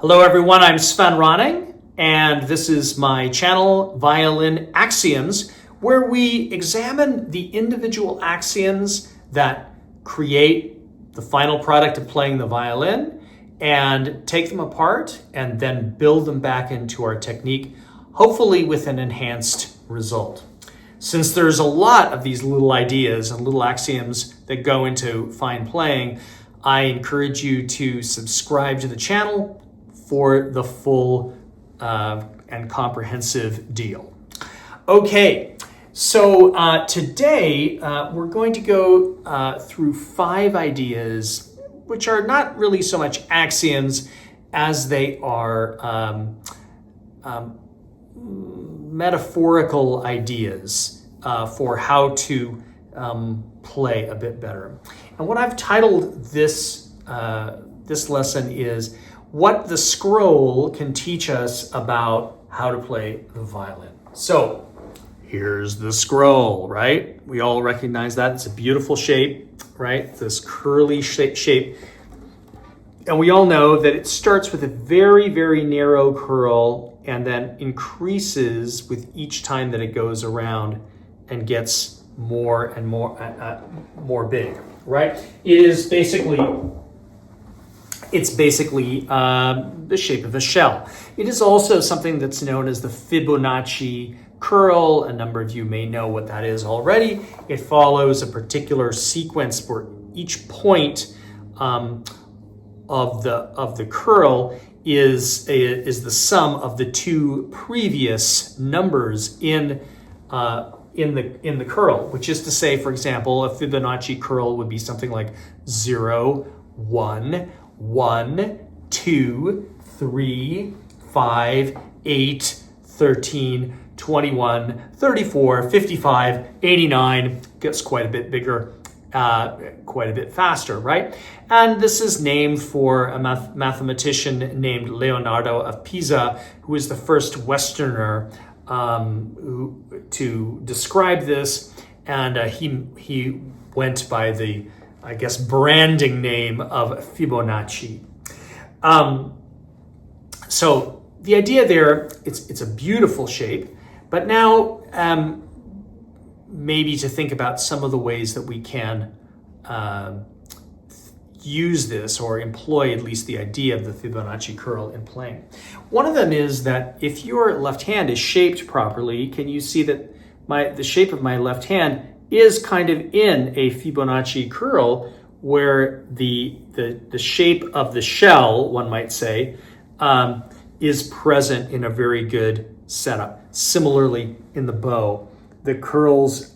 Hello everyone, I'm Sven Ronning, and this is my channel, Violin Axioms, where we examine the individual axioms that create the final product of playing the violin and take them apart and then build them back into our technique, hopefully with an enhanced result. Since there's a lot of these little ideas and little axioms that go into fine playing, I encourage you to subscribe to the channel for the full and comprehensive deal. Okay, so today we're going to go through 5 ideas which are not really so much axioms as they are metaphorical ideas for how to play a bit better. And what I've titled this lesson is what the scroll can teach us about how to play the violin. So here's the scroll, right? We all recognize that. It's a beautiful shape, right? This curly shape. And we all know that it starts with a very, very narrow curl and then increases with each time that it goes around and gets more and more big, right? It's basically the shape of a shell. It is also something that's known as the Fibonacci curl. A number of you may know what that is already. It follows a particular sequence where each point of the curl is the sum of the 2 previous numbers in the curl, which is to say, for example, a Fibonacci curl would be something like 0, 1, 1, 2, 3, 5, 8, 13, 21, 34, 55, 89, gets quite a bit bigger, quite a bit faster, right? And this is named for a mathematician named Leonardo of Pisa, who is the first Westerner to describe this, and he went by the, I guess, branding name of Fibonacci. So the idea there, it's a beautiful shape, but now maybe to think about some of the ways that we can use this or employ at least the idea of the Fibonacci curl in playing. One of them is that if your left hand is shaped properly, can you see that the shape of my left hand is kind of in a Fibonacci curl where the shape of the shell, one might say, is present in a very good setup. Similarly, in the bow, the curls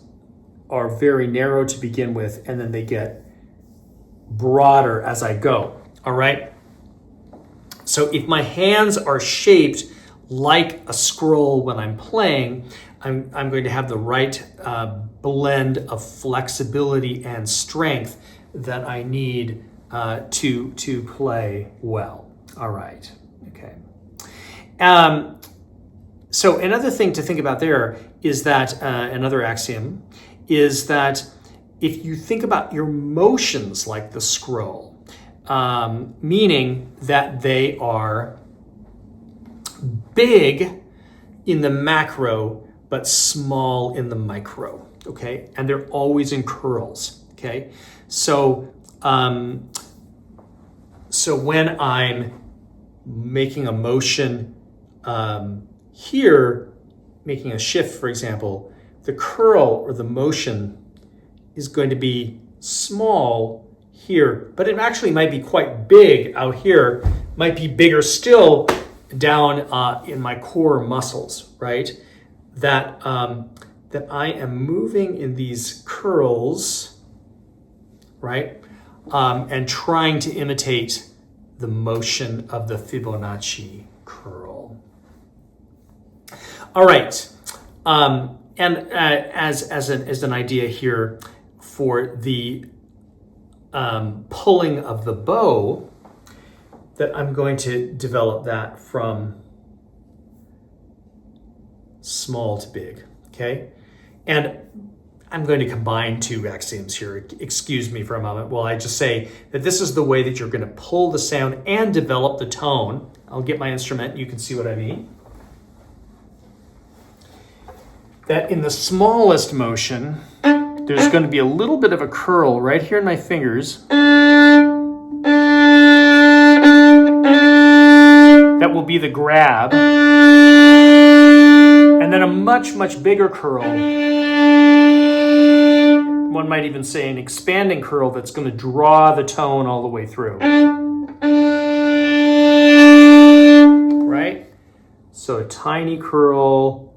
are very narrow to begin with, and then they get broader as I go, all right? So if my hands are shaped like a scroll when I'm playing, I'm going to have the right blend of flexibility and strength that I need to play well. All right, okay. So another thing to think about there is that, another axiom, is that if you think about your motions like the scroll, meaning that they are big in the macro, but small in the micro, okay? And they're always in curls, okay? So, so when I'm making a motion here, making a shift, for example, the curl or the motion is going to be small here, but it actually might be quite big out here, might be bigger still down in my core muscles, right? That I am moving in these curls, right? And trying to imitate the motion of the Fibonacci curl. All right, and as an idea here for the pulling of the bow, that I'm going to develop that from small to big, okay? And I'm going to combine two axioms here. Excuse me for a moment while I just say that this is the way that you're going to pull the sound and develop the tone. I'll get my instrument, you can see what I mean. That in the smallest motion, there's going to be a little bit of a curl right here in my fingers. That will be the grab. And then a much, much bigger curl. One might even say an expanding curl that's going to draw the tone all the way through. Right? So a tiny curl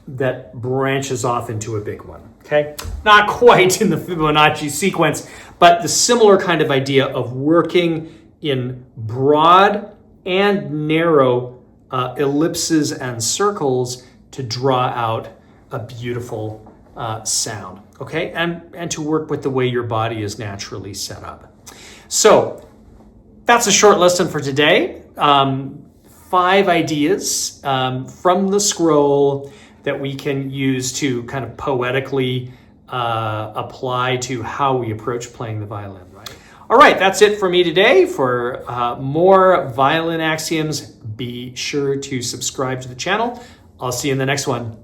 that branches off into a big one. Okay? Not quite in the Fibonacci sequence, but the similar kind of idea of working in broad and narrow ellipses and circles to draw out a beautiful sound, okay? And to work with the way your body is naturally set up. So that's a short lesson for today. 5 ideas from the scroll that we can use to kind of poetically apply to how we approach playing the violin, right? All right, that's it for me today. For more violin axioms, be sure to subscribe to the channel. I'll see you in the next one.